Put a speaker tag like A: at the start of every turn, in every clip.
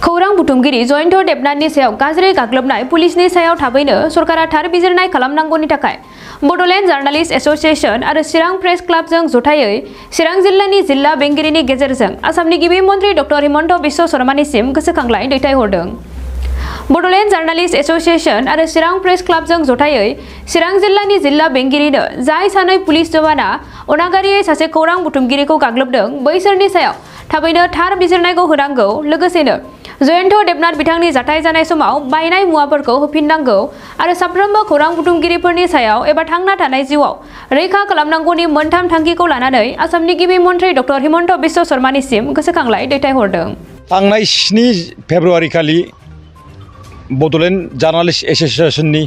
A: खौरां बुथुमगिरि जयन्त देबनाथनि सायाव गाज्रि गाग्लोबनाय पुलिसनि सायाव थाबैनो सरकारा थार बिजिरनाय खालामनांगौनि थाखाय बड'लेण्ड जार्नालिस्ट एस'सिएशन आरो चिरां प्रेस क्लाबजों जथायै चिरां जिल्लानि जिल्ला बेंगिरिनि गेजेरजों आसामनि गिबि मन्त्रि डक्टर हिमन्त बिश्व शर्मानिसिम गोसोखांलाय दैथायहरदों। बड'लेण्ड जार्नालिस्ट एस'सिएशन आरो चिरां प्रेस क्लाबजों जथायै चिरां जिल्लानि जिल्ला बेंगिरिनो जाय सानै पुलिस जवाना अनागारियै सासे खौरां बुथुमगिरिखौ गाग्लोबदों बैसोरनि सायाव थाबैनो थार बिजिरनायखौ होनांगौ, लोगोसेनो जयन्त देबनाथ बिथांनि जाथाय जानाय समाव बायनाय मुवाफोरखौ होफिननांगौ आरो साफ्रोमबो खौरां बुथुमगिरिफोरनि सायाव एबा थांना थानाय जिउआव रैखा खालामनांगौनि मोनथाम थांखिखौ लानानै आसामनि गिबि मन्त्रि डक्टर हिमन्त बिश्व शर्मानिसिम गोसोखांलाय दैथायहरदों।
B: थांनाय 7 फेब्रुवारि खालि बड'लेण्ड जार्नालिस्ट एस'सिएशननि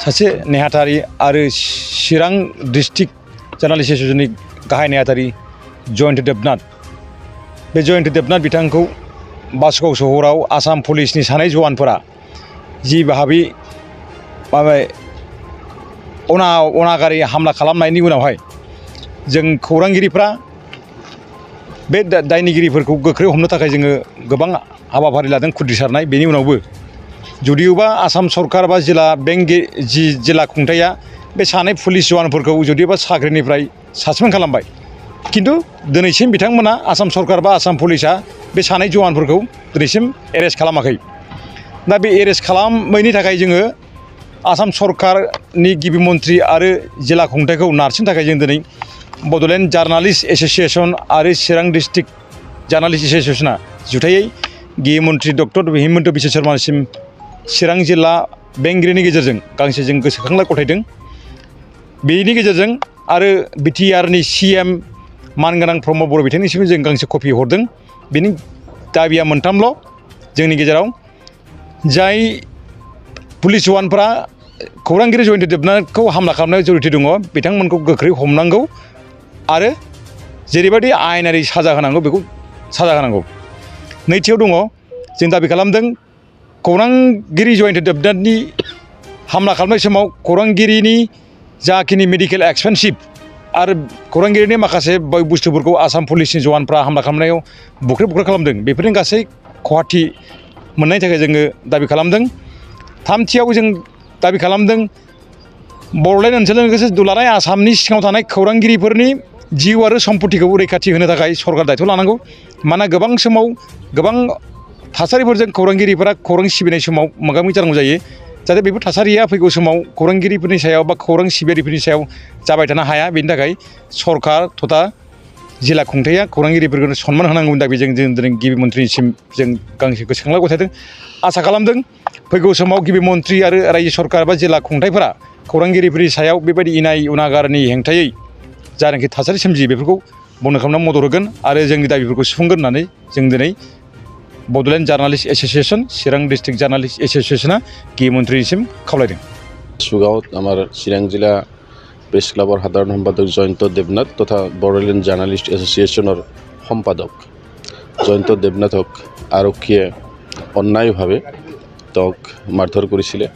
B: सासे नेहाथारि आरो चिरां डिस्ट्रिक्ट जार्नालिस्ट एस'सिएशननि गाहाय नेहाथारि जयन्त देबनाथ, बे जयन्त देबनाथ बिथांखौ बासुगाव सहराव आसाम पुलिसनि सानै जवानफोरा जि भाबि अनागारि हामला खालामनायनि उनावहाय जों खौरांगिरिफ्रा बे दायनिगिरिफोरखौ गोख्रै हमनो थाखाय जोङो गोबां हाबाफारि लादों खुद्रिसारनाय। बेनि उनावबो जुदियोबा आसाम सरकार बा जिल्ला खुंथाया बे सानै पुलिस जवानफोरखौ जुदियोबा साख्रिनिफ्राय सासपेन्ड खालामबाय, किन्तु दिनैसिम बिथांमोना आसाम सरकार बा आसाम पुलिसा बे सानै जवानफोरखौ दिनैसिम एरेस्ट खालामाखै। दा बे एरेस्ट खालामैनि थाखाय जोङो आसाम सरकारनि गिबि मन्त्रि आरो जिल्ला खुंथायखौ नारसिननो थाखाय जों दिनै बड'लेण्ड जार्नालिस्ट एस'सिएशन आरो चिरां डिस्ट्रिक्ट जार्नालिस्ट एस'सिएशना जुथायै गिबि मन्त्रि डक्टर हिमन्त बिश्व शर्मानिसिम चिरां जिल्ला बेंगिरिनि गेजेरजों गांसे जों गोसोखांलाय गथायदों। बेनि गेजेरजों आरो बिटिआरनि CM मानगोनां प्रमद बर' बिथांनिसिम जों गांसे कपि हरदों। बेनि दाबिया मोनथामल'। जोंनि गेजेराव जाय पुलिस जवानफोरा खौरांगिरि जयन्त देबनाथखौ हामला खालामनायाव जरित दङ बिथांमोनखौ गोख्रै हमनांगौ आरो जेरैबायदि आयेनारि साजा होनांगौ बेखौ साजा होनांगौ। नैथियाव दङ जों दाबि खालामदों खौरांगिरि जयन्त देबनाथनि हामला खालामनाय समाव खौरांगिरिनि जाखिनि मेडिकेल एक्सपेन्सिभ आरो खौरांगिरिनि माखासे बुस्थुफोरखौ आसाम पुलिसनि जवानफ्रा हामला खालामनायाव बुख्रेब खालामदों, बेफोरनि गासै खहाथि मोननायनि थाखाय जोङो दाबि खालामदों। थामथियाव जों दाबि खालामदों बड'लेण्ड ओनसोलजों लोगोसे दुलाराय आसामनि सिङाव थानाय खौरांगिरिफोरनि जिउ आरो सम्पतिखौ रैखाथि होनो थाखाय सरकार दायथ' लानांगौ। मानोना गोबां समाव गोबां थासारिफोरजों खौरांगिरिफोरा खौरां सिबिनाय समाव मोगा मोगि जानांगौ जायो, जाहाथे बेफोर थासारिया फैगौ समाव खौरांगिरिफोरनि सायाव बा खौरां सिबियारिफोरनि सायाव जाबाय थानो हाया। बेनि थाखाय सरकार तथा जिल्ला खुंथाया खौरांगिरिफोरखौ सनमान होनांगौनि दाबि जों दिनै गिबि मन्थ्रिनिसिम जों गांसे गोसोखांलाय गथायदों। आसा खालामदों फैगौ समाव गिबि मन्थ्रि आरो रायजो सरकार बा जिल्ला खुंथायफोरा खौरांगिरिफोरनि सायाव बेबायदि इनाय अनागारनि हेंथायै जानाखि थासारि सोमजियो बेफोरखौ बन्द खालामनायाव मदद होगोन आरो जोंनि दाबिफोरखौ सुफुंगोन होननानै जों दिनै बड'लेण्ड जार्नालिस्ट एस'सिएशन चिरां डिस्ट्रिक्ट जार्नालिस्ट एस'सिएशना गिबि मन्थ्रिनिसिम खावलायदों।
C: बासुगाव आमार चिरां जिल्ला प्रेस क्लाबर साधारण सम्पादक जयन्त देबनाथ तथा बड'लेण्ड जार्नालिस्ट एस'सिएशনৰ সম্পাদক জয়ন্ত দেবনাথক আৰক্ষীয়ে অন্যায়ভাৱে তেওঁক মাৰধৰ কৰিছিলে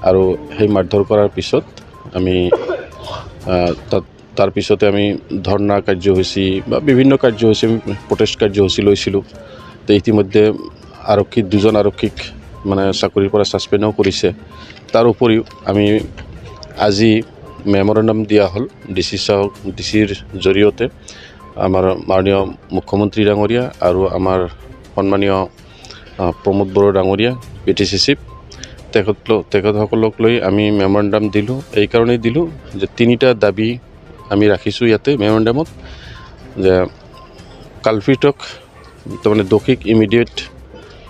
C: আৰু সেই মাৰধৰ কৰাৰ পিছত আমি তাৰ পিছতে আমি ধৰ্ণা কাৰ্যসূচী বা বিভিন্ন কাৰ্যসূচী আমি প্ৰটেষ্ট কাৰ্যসূচী লৈছিলোঁ। তো ইতিমধ্যে আৰক্ষী 2জন আৰক্ষীক মানে চাকৰিৰ পৰা ছাছপেণ্ডো কৰিছে। তাৰ উপৰিও আমি আজি মেমৰেণ্ডাম দিয়া হ'ল ডিচিৰ জৰিয়তে আমাৰ মাননীয় মুখ্যমন্ত্ৰী ডাঙৰীয়া আৰু আমাৰ সন্মানীয় প্ৰমোদ বড়ো ডাঙৰীয়া PTC চিফ তেখেতসকলক লৈ আমি মেমৰেণ্ডাম দিলোঁ। এই কাৰণেই দিলোঁ যে 3টা দাবী আমি ৰাখিছোঁ ইয়াতে মেমৰেণ্ডামত, যে কালফিটক তাৰমানে দোষীক ইমিডিয়েট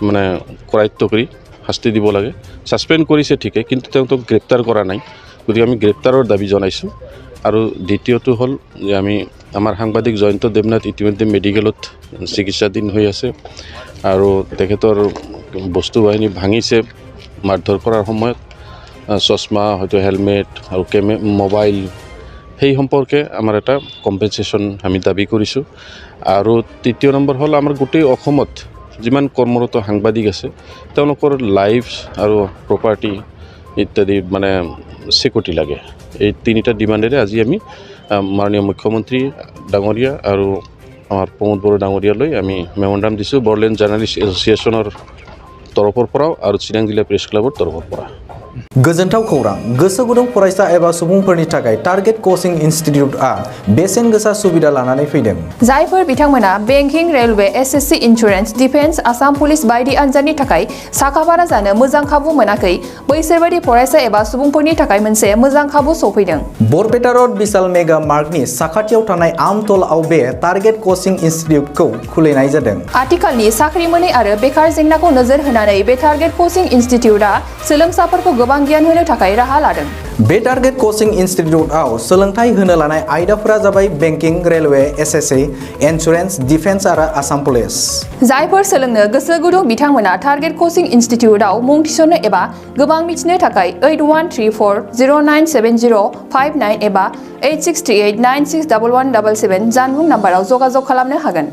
C: মানে কৰায়ত্ব কৰি শাস্তি দিব লাগে। ছাছপেণ্ড কৰিছে ঠিকে, কিন্তু তেওঁক গ্ৰেপ্তাৰ কৰা নাই, গতিকে আমি গ্ৰেপ্তাৰৰ দাবী জনাইছোঁ। আৰু দ্বিতীয়টো হ'ল যে আমি আমাৰ সাংবাদিক জয়ন্ত দেবনাথ ইতিমধ্যে মেডিকেলত চিকিৎসাধীন হৈ আছে আৰু তেখেতৰ বস্তু বাহিনী ভাঙিছে মাৰধৰ কৰাৰ সময়ত, চশমা হয়তো হেলমেট আৰু মোবাইল, সেই সম্পৰ্কে আমাৰ এটা কম্পেনচেশ্যন আমি দাবী কৰিছোঁ। আৰু 3য় নম্বৰ হ'ল আমাৰ গোটেই অসমত যিমান কৰ্মৰত সাংবাদিক আছে তেওঁলোকৰ লাইফ আৰু প্ৰপাৰ্টি ইত্যাদি মানে সিকিউৰিটি লাগে। এই 3টা ডিমাণ্ডেৰে আজি আমি মাননীয় মুখ্যমন্ত্ৰী ডাঙৰীয়া আৰু আমাৰ প্ৰমোদ বড়ো ডাঙৰীয়ালৈ আমি মেমৰেণ্ডাম দিছোঁ বড়োলেণ্ড জাৰ্নেলিষ্ট এছ'চিয়েশ্যনৰ তৰফৰ পৰাও আৰু চিৰাং জিলা প্ৰেছ ক্লাবৰ তৰফৰ পৰা
D: गोजोनथाव खौरां गोसो गुदुं फरायसा एबा सुबुंफोरनि थाखाय टारगेट कोचिं इनस्टिट्यूटआ बेसेन गोसा सुबिदा लानानै फैदों
E: जायफोर बिथांमोना banking railway SSC insurance defence Assam police बायदि आनजादनि थाखाय साखाफारा जानो मोजां खाबु मोनाखै बैसोर बायदि फरायसा एबा सुबुंफोरनि थाखाय मोनसे मोजां खाबु सफैदों
D: बरपेटा रोड विशाल मेगा मार्टनि साखाथियाव थानाय आमतलाव बे टारगेट कोचिं इनस्टिट्यूटखौ खुलिनाय जादों
E: आथिखालनि साख्रि मोनै आरो बेकार जेंनाखौ नोजोर होनानै बे टारगेट कोचिं इनस्टिट्यूटआ सोलोंसाफोरखौ गोबां गियान होनो थाखाय राहा लादों
D: बे टारगेट कोचिं इनस्टिट्यूटआव सोलोंथाइ होनो लानाय आयदाफोरा जाबाय banking railway SSC insurance defence आरो आसाम पुलिस
E: जायफोर सोलोंनो गोसो गुदुं बिथांमोना टारगेट कोचिं इनस्टिट्यूटआव मुं थिसननो एबा गोबां मिथिनो थाखाय 8134097059 एबा 8638961177 जानबुं नाम्बाराव जगाजग खालामनो हागोन